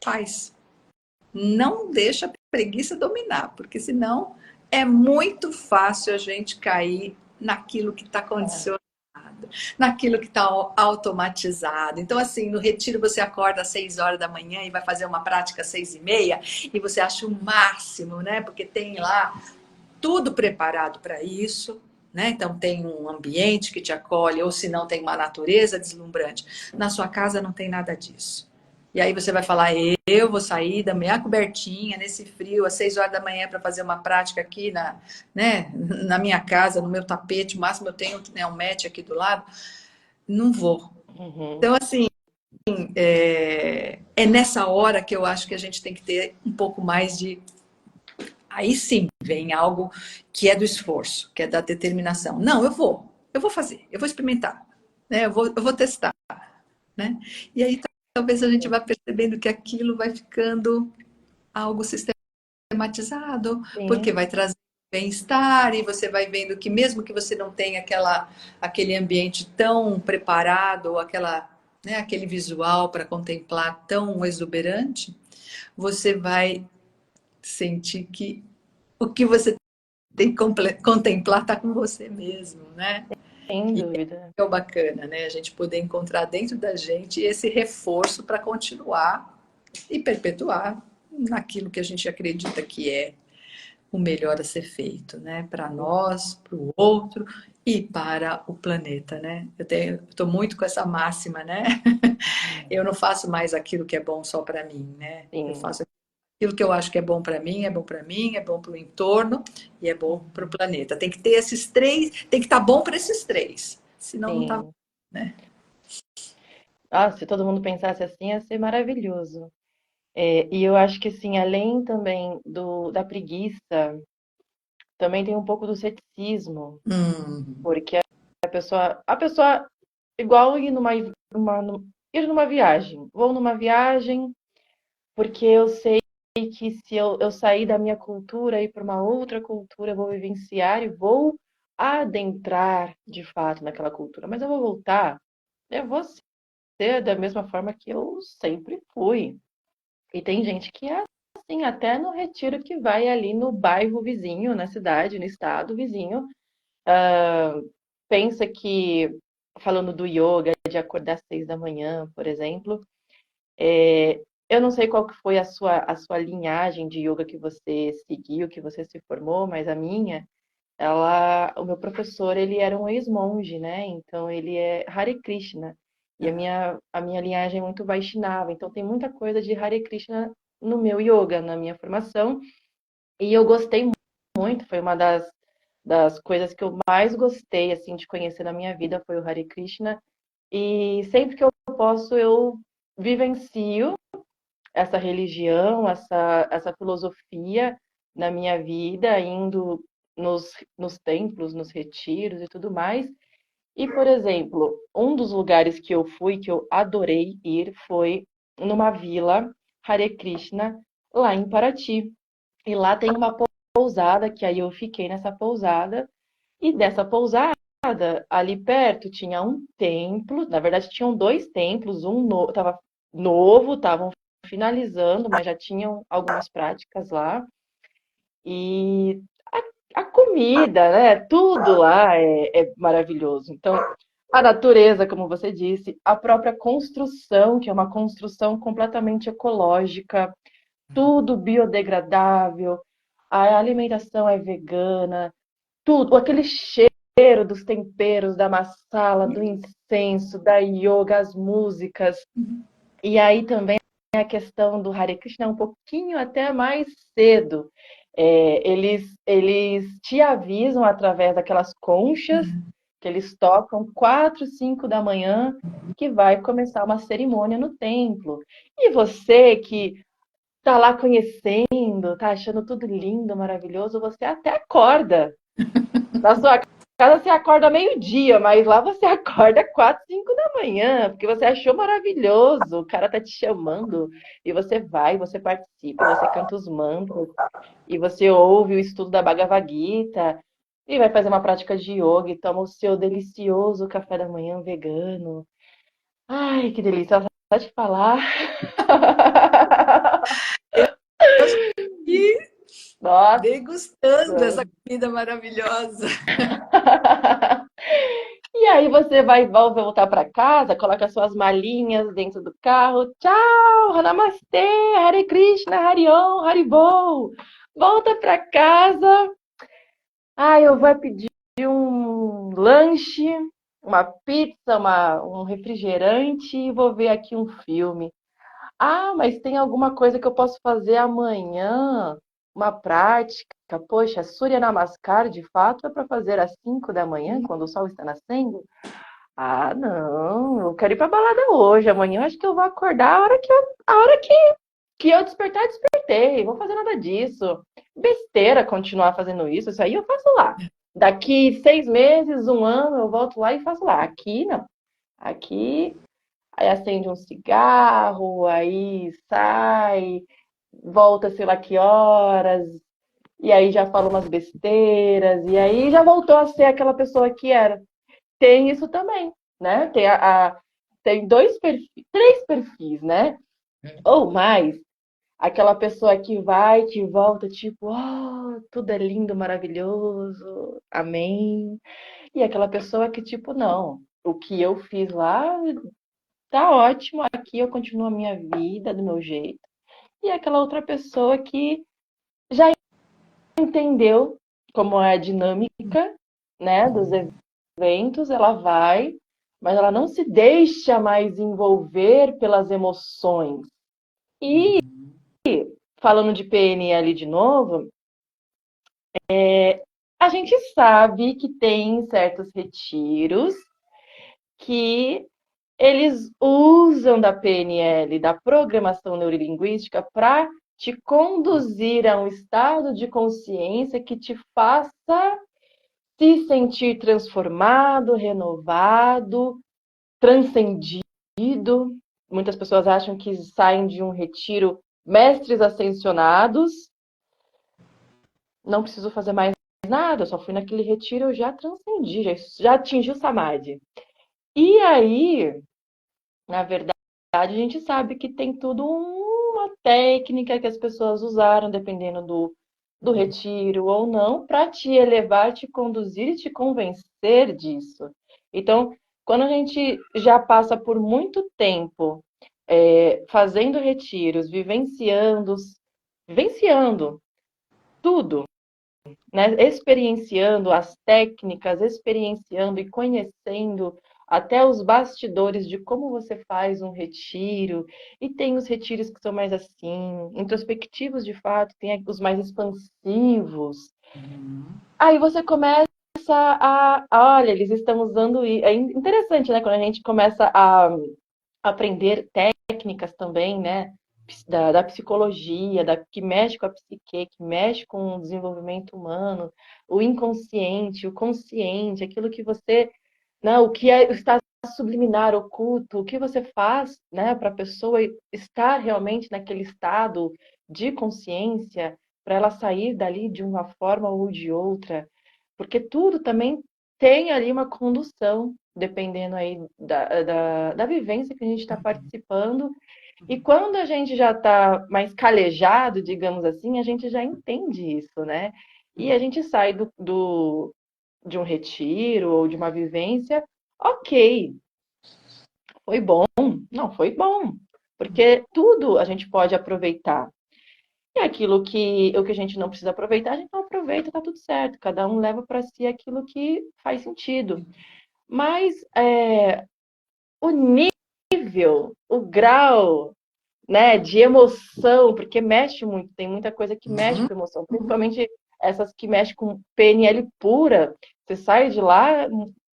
faz. Não deixa a preguiça dominar, porque senão é muito fácil a gente cair naquilo que está É. condicionado, naquilo que está automatizado. Então, assim, no retiro você acorda às 6 horas da manhã e vai fazer uma prática às 6h30 e você acha o máximo, né? Porque tem lá tudo preparado para isso. Né? Então tem um ambiente que te acolhe, ou se não tem uma natureza deslumbrante. Na sua casa não tem nada disso. E aí você vai falar, eu vou sair da minha cobertinha, nesse frio, às 6 horas da manhã, para fazer uma prática aqui né, na minha casa, no meu tapete, o máximo eu tenho, né, um mat aqui do lado. Não vou. Uhum. Então, assim, é nessa hora que eu acho que a gente tem que ter um pouco mais de. Aí sim vem algo que é do esforço, que é da determinação. Não, eu vou fazer, eu vou experimentar, né? Eu vou testar, né? E aí talvez a gente vá percebendo que aquilo vai ficando algo sistematizado, porque Sim. vai trazer bem-estar e você vai vendo que mesmo que você não tenha aquele ambiente tão preparado, né, aquele visual para contemplar tão exuberante, você vai sentir que o que você tem que contemplar está com você mesmo, né? Sem E dúvida. é o bacana, né? A gente poder encontrar dentro da gente esse reforço para continuar e perpetuar naquilo que a gente acredita que é o melhor a ser feito, né? Para nós, para o outro e para o planeta, né? Eu estou muito com essa máxima, né? Eu não faço mais aquilo que é bom só para mim, né? Eu Sim. faço aquilo que eu acho que é bom para mim, é bom para mim, é bom para o entorno e é bom para o Uhum. planeta. Tem que ter esses três, tem que estar bom para esses três, senão não está bom, Sim. né? Ah, se todo mundo pensasse assim, ia ser maravilhoso. E eu acho que, assim, além também da preguiça, também tem um pouco do ceticismo, Hum, porque a pessoa igual ir numa viagem. Vou numa viagem porque eu sei que se eu sair da minha cultura e ir para uma outra cultura, eu vou vivenciar e vou adentrar de fato naquela cultura. Mas eu vou voltar, eu vou ser da mesma forma que eu sempre fui. E tem gente que é assim, até no retiro que vai ali no bairro vizinho, na cidade, no estado vizinho, pensa que, falando do yoga, de acordar às 6 da manhã, por exemplo, eu não sei qual que foi a sua linhagem de yoga que você seguiu, que você se formou, mas a minha, o meu professor, ele era um ex-monge, né? Então ele é Hare Krishna. E a minha linhagem é muito Vaishnava, então tem muita coisa de Hare Krishna no meu yoga, na minha formação. E eu gostei muito, foi uma das coisas que eu mais gostei, assim, de conhecer na minha vida, foi o Hare Krishna. E sempre que eu posso, eu vivencio essa religião, essa filosofia na minha vida, indo nos templos, nos retiros e tudo mais. E, por exemplo, um dos lugares que eu fui, que eu adorei ir, foi numa vila Hare Krishna, lá em Paraty. E lá tem uma pousada, que aí eu fiquei nessa pousada, e dessa pousada, ali perto, tinha um templo, na verdade tinham dois templos, um tava novo, estavam finalizando, mas já tinham algumas práticas lá. E a comida, né? Tudo lá é maravilhoso. Então, a natureza, como você disse, a própria construção, que é uma construção completamente ecológica, tudo biodegradável, a alimentação é vegana, tudo, aquele cheiro dos temperos, da massala, do incenso, da yoga, as músicas. E aí também a questão do Hare Krishna é um pouquinho até mais cedo. Eles te avisam através daquelas conchas que eles tocam 4, 5 da manhã que vai começar uma cerimônia no templo. E você que tá lá conhecendo, tá achando tudo lindo, maravilhoso, você até acorda. Na sua casa você acorda meio-dia, mas lá você acorda 4, 5 da manhã, porque você achou maravilhoso, o cara tá te chamando, e você vai, você participa, você canta os mantras, e você ouve o estudo da Bhagavad Gita, e vai fazer uma prática de yoga, e toma o seu delicioso café da manhã vegano. Ai, que delícia, só de falar. Eu estou aqui Nossa! degustando essa comida maravilhosa. E aí você vai voltar para casa, coloca suas malinhas dentro do carro. Tchau, Namastê, Hare Krishna, Hariom, Haribol. Volta para casa. Ah, eu vou pedir um lanche, uma pizza, um refrigerante e vou ver aqui um filme. Ah, mas tem alguma coisa que eu posso fazer amanhã? Uma prática? Poxa, Surya Namaskar, de fato, é para fazer às 5 da manhã, quando o sol está nascendo? Ah, não, eu quero ir pra balada hoje. Amanhã eu acho que eu vou acordar a hora que eu despertar, despertei. Vou fazer nada disso. Besteira continuar fazendo isso. Isso aí eu faço lá. Daqui 6 meses, um ano, eu volto lá e faço lá. Aqui não. Aqui, aí acende um cigarro, aí sai, volta sei lá que horas, e aí já fala umas besteiras, e aí já voltou a ser aquela pessoa que era. Tem isso também, né? Tem três perfis, né? Ou mais, aquela pessoa que vai, que volta, tipo, oh, tudo é lindo, maravilhoso, amém. E aquela pessoa que, tipo, não, o que eu fiz lá tá ótimo, aqui eu continuo a minha vida do meu jeito. E aquela outra pessoa que já entendeu como é a dinâmica, né, dos eventos, ela vai, mas ela não se deixa mais envolver pelas emoções. E falando de PNL de novo, a gente sabe que tem certos retiros que eles usam da PNL, da programação neurolinguística, para te conduzir a um estado de consciência que te faça se sentir transformado, renovado, transcendido. Muitas pessoas acham que saem de um retiro mestres ascensionados. Não preciso fazer mais nada, eu só fui naquele retiro, eu já transcendi, já atingi o samadhi. E aí, na verdade, a gente sabe que tem tudo uma técnica que as pessoas usaram, dependendo do retiro ou não, para te elevar, te conduzir e te convencer disso. Então, quando a gente já passa por muito tempo fazendo retiros, vivenciando tudo, né? Experienciando as técnicas, experienciando e conhecendo até os bastidores de como você faz um retiro, e tem os retiros que são mais assim, introspectivos de fato, tem os mais expansivos. Aí você começa olha, eles estão usando, é interessante, né, quando a gente começa a aprender técnicas também, né, da psicologia, que mexe com a psique, que mexe com o desenvolvimento humano, o inconsciente, o consciente, aquilo que você, né, o que está subliminar, oculto, o que você faz, né, para a pessoa estar realmente naquele estado de consciência, para ela sair dali de uma forma ou de outra, porque tudo também tem ali uma condução, dependendo aí da vivência que a gente está participando. E quando a gente já está mais calejado, digamos assim, a gente já entende isso, né? E a gente sai de um retiro ou de uma vivência, ok, foi bom, não foi bom, porque tudo a gente pode aproveitar. E aquilo que o que a gente não precisa aproveitar, a gente não aproveita, tá tudo certo. Cada um leva para si aquilo que faz sentido. Mas o nível, o grau, né, de emoção, porque mexe muito, tem muita coisa que mexe Uhum. com emoção, principalmente essas que mexem com PNL pura. Você sai de lá,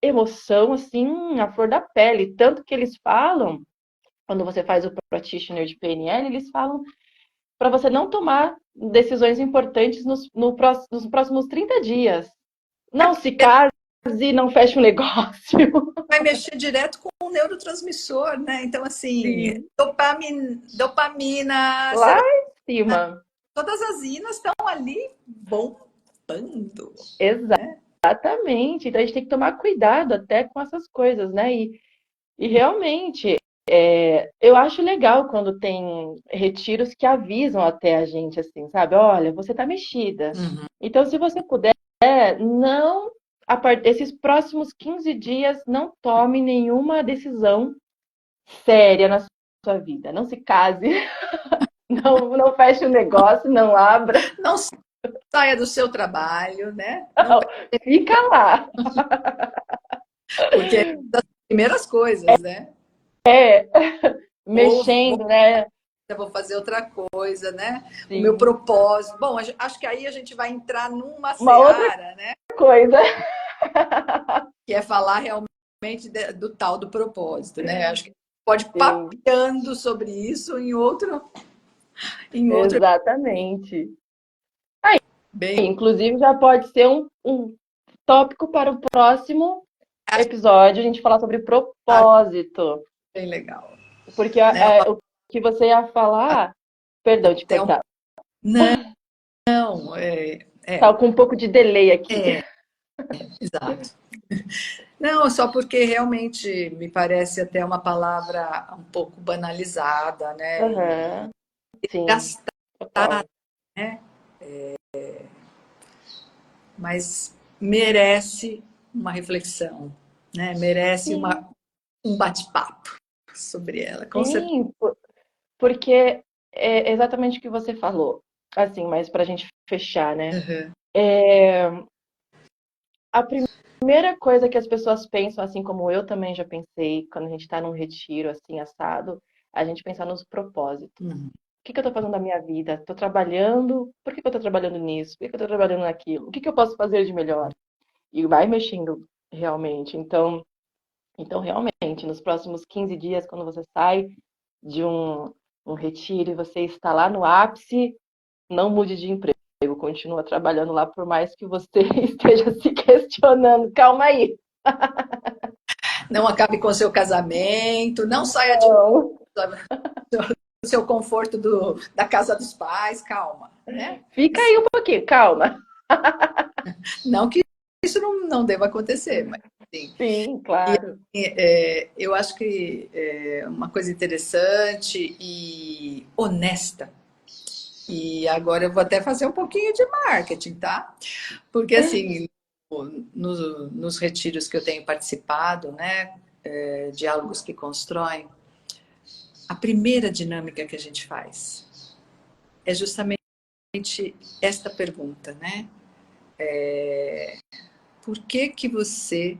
emoção assim, a flor da pele. Tanto que eles falam, quando você faz o practitioner de PNL, eles falam para você não tomar decisões importantes nos próximos 30 dias. É Não se porque case, não feche um negócio. vai mexer direto com o neurotransmissor, né? Então, assim, Sim. dopamina, Lá serotonina, em cima. todas as inas estão ali bombando, né? Exatamente. Então a gente tem que tomar cuidado até com essas coisas, né? E realmente, eu acho legal quando tem retiros que avisam até a gente, assim, sabe? Olha, você tá mexida. Uhum. Então, se você puder, não, esses próximos 15 dias, não tome nenhuma decisão séria na sua vida. Não se case, não feche o negócio, não abra. Não saia do seu trabalho, né? Não, Não, fica lá. porque é das primeiras coisas, né? É, Vou, mexendo, né? eu vou fazer outra coisa, né? O meu Sim. propósito. Bom, acho que aí a gente vai entrar numa Uma outra seara, né? coisa. Que é falar realmente do tal do propósito, né? Acho que pode Sim, papeando sobre isso em outro exatamente. bem, Inclusive, já pode ser um tópico para o próximo episódio, a gente falar sobre propósito. bem legal, Porque né? o que você ia falar, perdão te Até um... cortar, Não, tá com um pouco de delay aqui. exato. Não, só porque realmente me parece até uma palavra um pouco banalizada, né? E Aham, sim, gastada, total. né? Mas merece uma reflexão, né? Merece Sim, um bate-papo sobre ela, com certeza. sim, porque é exatamente o que você falou. Assim, mas para a gente fechar, né? Uhum. A primeira coisa que as pessoas pensam, assim como eu também já pensei, quando a gente está num retiro assim assado, a gente pensa nos propósitos. Uhum. O que que eu estou fazendo na minha vida? Estou trabalhando? Por que que eu estou trabalhando nisso? Por que que eu estou trabalhando naquilo? O que que eu posso fazer de melhor? E vai mexendo realmente. Então realmente, nos próximos 15 dias, quando você sai de um retiro e você está lá no ápice, não mude de emprego. Continua trabalhando lá, por mais que você esteja se questionando. Calma aí. Não acabe com o seu casamento, não saia Não. do seu conforto da casa dos pais, calma, né? Fica aí um pouquinho, calma. Não que isso não deva acontecer, mas sim. Sim, E claro. eu acho que é uma coisa interessante e honesta. E agora eu vou até fazer um pouquinho de marketing, tá? Porque assim, nos retiros que eu tenho participado, né, diálogos que constroem, a primeira dinâmica que a gente faz é justamente esta pergunta, né? Por que que você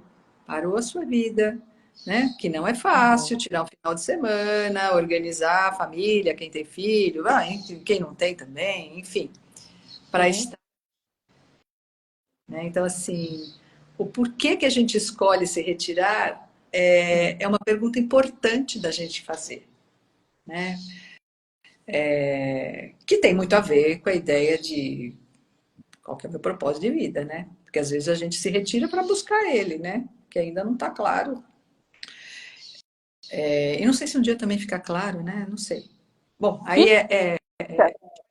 parou a sua vida, né? Que não é fácil Uhum. tirar um final de semana, organizar a família, quem tem filho, quem não tem também, enfim, para Sim. estar, né? Então, assim, o porquê que a gente escolhe se retirar é uma pergunta importante da gente fazer, né? que tem muito a ver com a ideia de qual que é o meu propósito de vida, né? Porque às vezes a gente se retira para buscar ele, né? Que ainda não está claro. E não sei se um dia também fica claro, né? Não sei. Bom, aí é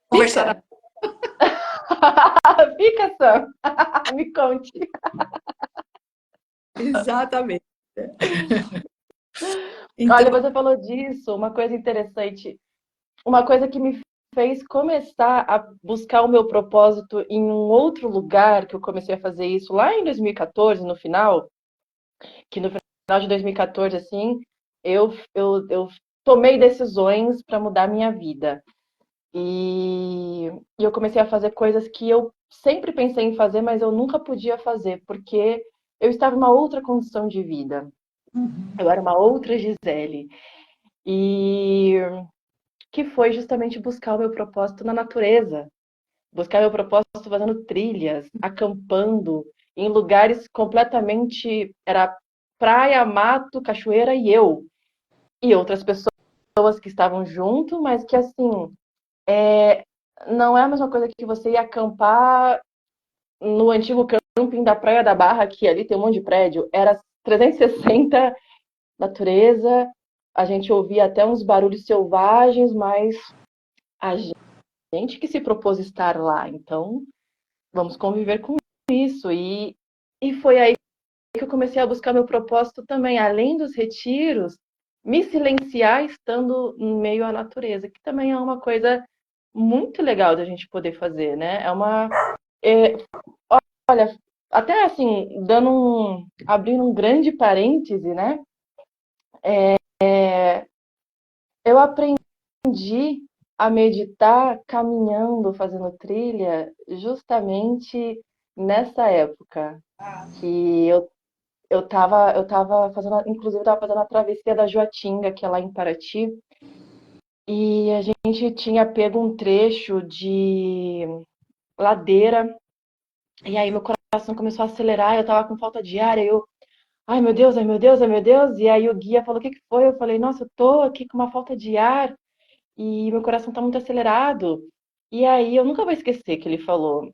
conversar na... Fica. Fica, Sam. Me conte. Exatamente. Olha, Então, você falou disso, uma coisa interessante. Uma coisa que me fez começar a buscar o meu propósito em um outro lugar, que eu comecei a fazer isso lá em 2014, no final, que no final de 2014, assim, eu tomei decisões para mudar minha vida. E, e eu comecei a fazer coisas que eu sempre pensei em fazer, mas eu nunca podia fazer, porque eu estava em uma outra condição de vida. Eu era uma outra Gisele. E que foi justamente buscar o meu propósito na natureza. Buscar meu propósito fazendo trilhas, acampando, em lugares completamente... Era praia, mato, cachoeira e eu. E outras pessoas que estavam junto, mas que, assim, não é a mesma coisa que você ir acampar no antigo camping da Praia da Barra, que ali tem um monte de prédio. Era 360 natureza, a gente ouvia até uns barulhos selvagens, mas a gente que se propôs estar lá, então vamos conviver com isso. E foi aí que eu comecei a buscar meu propósito também, além dos retiros, me silenciar estando em meio à natureza, que também é uma coisa muito legal da gente poder fazer, né? É, olha, até assim, abrindo um grande parêntese, né? Eu aprendi a meditar caminhando, fazendo trilha, justamente nessa época que eu tava fazendo, inclusive eu tava fazendo a travessia da Joatinga, que é lá em Paraty, e a gente tinha pego um trecho de ladeira, e aí meu coração começou a acelerar, eu tava com falta de ar, aí eu, ai meu Deus, ai meu Deus, ai meu Deus, e aí o guia falou, o que que foi? Eu falei, nossa, eu tô aqui com uma falta de ar, e meu coração tá muito acelerado. E aí eu nunca vou esquecer que ele falou,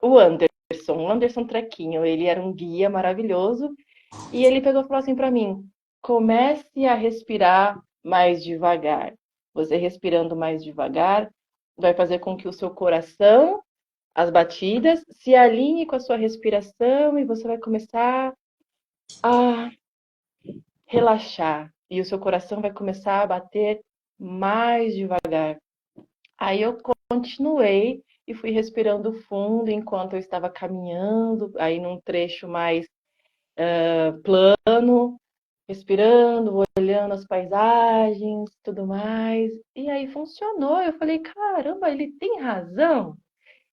o Anderson Trequinho, ele era um guia maravilhoso, e ele pegou e falou assim para mim: comece a respirar mais devagar. Você respirando mais devagar vai fazer com que o seu coração, as batidas, se alinhe com a sua respiração e você vai começar a relaxar. E o seu coração vai começar a bater mais devagar. Aí eu continuei e fui respirando fundo enquanto eu estava caminhando, aí num trecho mais plano, respirando, olhando as paisagens, tudo mais. E aí funcionou. Eu falei, caramba, ele tem razão.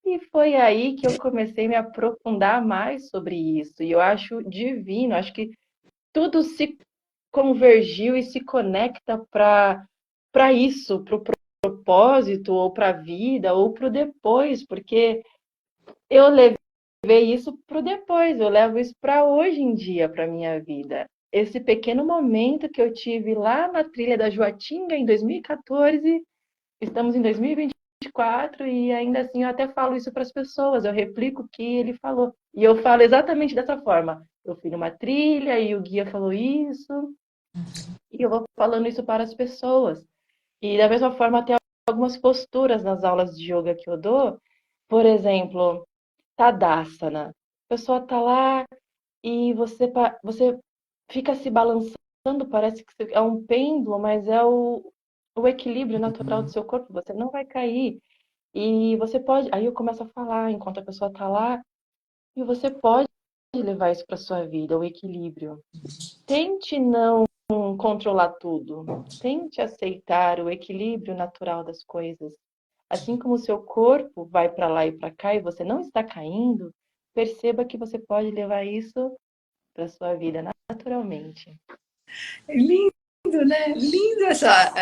E foi aí que eu comecei a me aprofundar mais sobre isso. E eu acho divino, acho que tudo se convergiu e se conecta para isso, para o propósito, ou para a vida, ou para o depois, porque eu levei isso para o depois, eu levo isso para hoje em dia, para minha vida. Esse pequeno momento que eu tive lá na trilha da Joatinga em 2014, estamos em 2024 e ainda assim eu até falo isso para as pessoas, eu replico o que ele falou. E eu falo exatamente dessa forma. Eu fui numa trilha e o guia falou isso, e eu vou falando isso para as pessoas. E da mesma forma, tem algumas posturas nas aulas de yoga que eu dou, por exemplo, Tadasana. A pessoa tá lá e você fica se balançando, parece que é um pêndulo, mas é o equilíbrio natural do seu corpo, você não vai cair. E você pode, aí eu começo a falar enquanto a pessoa tá lá, e você pode levar isso para sua vida, o equilíbrio. Tente não controlar tudo. Tente aceitar o equilíbrio natural das coisas. Assim como o seu corpo vai para lá e para cá e você não está caindo, perceba que você pode levar isso para sua vida naturalmente. lindo, né? Lindo essa...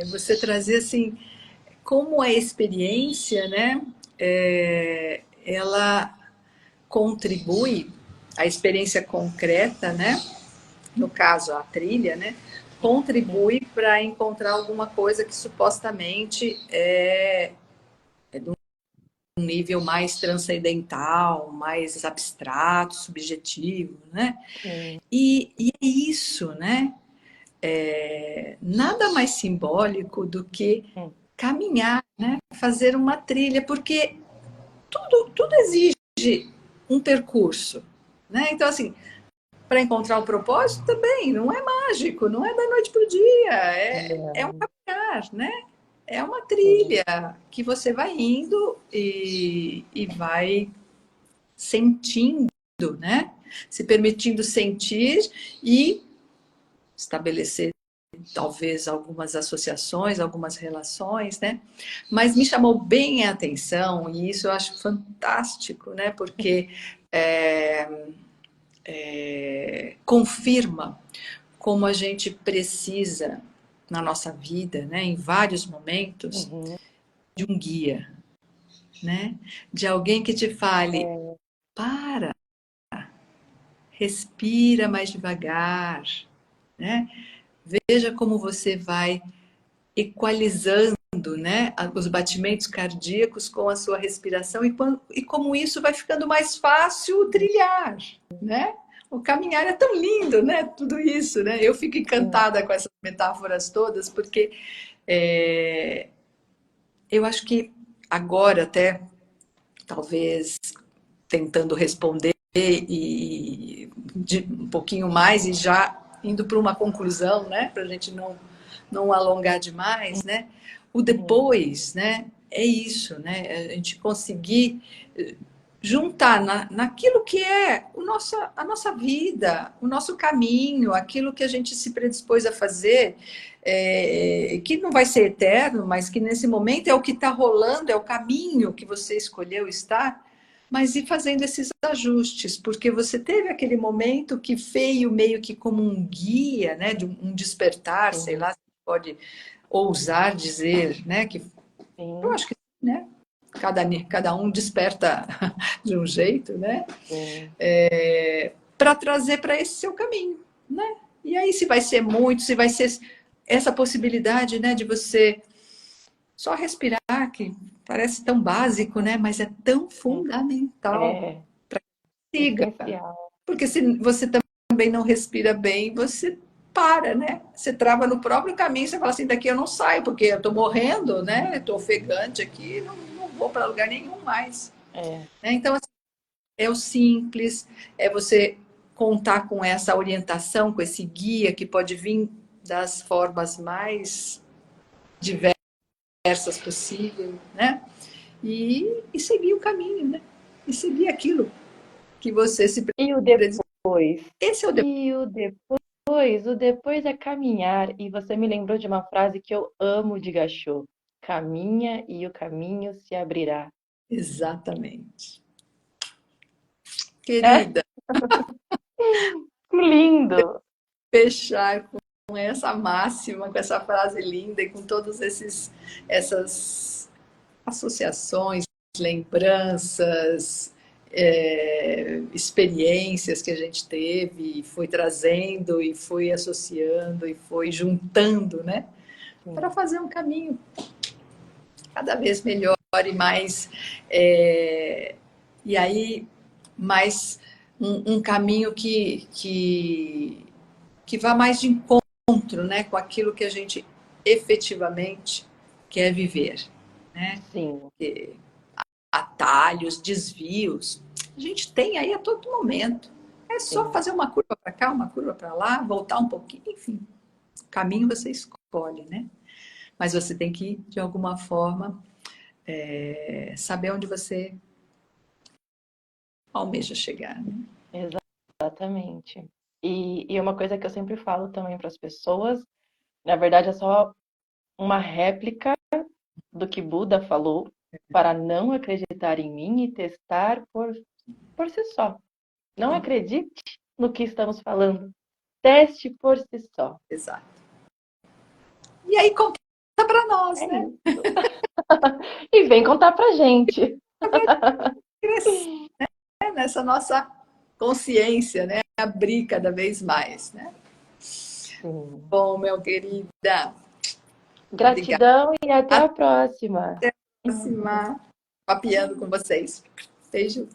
você trazer assim, como a experiência, né? Ela contribui, a experiência concreta, né? No caso, a trilha, né? contribui para encontrar alguma coisa que supostamente é de um nível mais transcendental, mais abstrato, subjetivo, né? Sim. E é isso, né? Nada mais simbólico do que Hum. caminhar, né? Fazer uma trilha, porque tudo exige um percurso, né? Então, assim, para encontrar o propósito também não é mágico, não é da noite para o dia, é um Não. caminhar, né? É uma Sim. trilha que você vai indo e vai sentindo, né? Se permitindo sentir e estabelecer talvez algumas associações, algumas relações, né? Mas me chamou bem a atenção e isso eu acho fantástico, né? Porque confirma como a gente precisa na nossa vida, né? Em vários momentos Uhum. de um guia, né? De alguém que te fale, É, para, respira mais devagar, né? Veja como você vai equalizando, né, os batimentos cardíacos com a sua respiração e como isso vai ficando mais fácil trilhar, né? O caminhar é tão lindo, né? Tudo isso, né? Eu fico sim. encantada com essas metáforas todas, porque é, eu acho que agora até, talvez tentando responder um pouquinho mais e já indo para uma conclusão, né? Para a gente não alongar demais, né? O Uhum. depois, né? É isso, né? A gente conseguir juntar naquilo que é a nossa vida, o nosso caminho, aquilo que a gente se predispôs a fazer, que não vai ser eterno, mas que nesse momento é o que está rolando, é o caminho que você escolheu estar, mas ir fazendo esses ajustes, porque você teve aquele momento que veio meio que como um guia, né, de um despertar, sei Sim. lá, se pode ousar dizer, né, que eu Sim. acho que, né, cada um desperta de um jeito, né, Sim. para trazer para esse seu caminho, né? E aí se vai ser muito, se vai ser essa possibilidade, né, de você só respirar, que parece tão básico, né, mas é tão Hum. fundamental. É Siga, essencial. porque se você também não respira bem, você para, né? Você trava no próprio caminho, você fala assim, daqui eu não saio, porque eu tô morrendo, né? Eu tô ofegante aqui, não vou para lugar nenhum mais. É. Né? Então, assim, é o simples, é você contar com essa orientação, com esse guia que pode vir das formas mais diversas possíveis, né? E seguir o caminho, né? E seguir aquilo que você se E o predispôs. depois? Esse é o E o depois? O depois é caminhar. E você me lembrou de uma frase que eu amo de Gachot. Caminha e o caminho se abrirá. exatamente. É? Querida, Que lindo! fechar com essa máxima, com essa frase linda e com todas essas associações, lembranças, experiências que a gente teve, e foi trazendo e foi associando e foi juntando, né? Para Sim. fazer um caminho cada vez melhor e mais. é, e aí, mais um caminho que vá mais de encontro, né, com aquilo que a gente efetivamente quer viver, né? Sim. Porque atalhos, desvios, a gente tem aí a todo momento. É só Sim. fazer uma curva para cá, uma curva para lá, voltar um pouquinho, enfim. O caminho você escolhe, né? Mas você tem que, de alguma forma, saber onde você almeja chegar, né? Exatamente. E uma coisa que eu sempre falo também para as pessoas, na verdade é só uma réplica do que Buda falou para não acreditar em mim e testar por si só. Não acredite no que estamos falando. Teste por si só. Exato. E aí conta para nós, É né? isso. E vem contar pra gente. Crescer nessa nossa consciência, né? Abrir cada vez mais, né? Sim. Bom, meu querida. Obrigada. Gratidão e até Até a próxima. a próxima. Papiando com vocês. Beijo.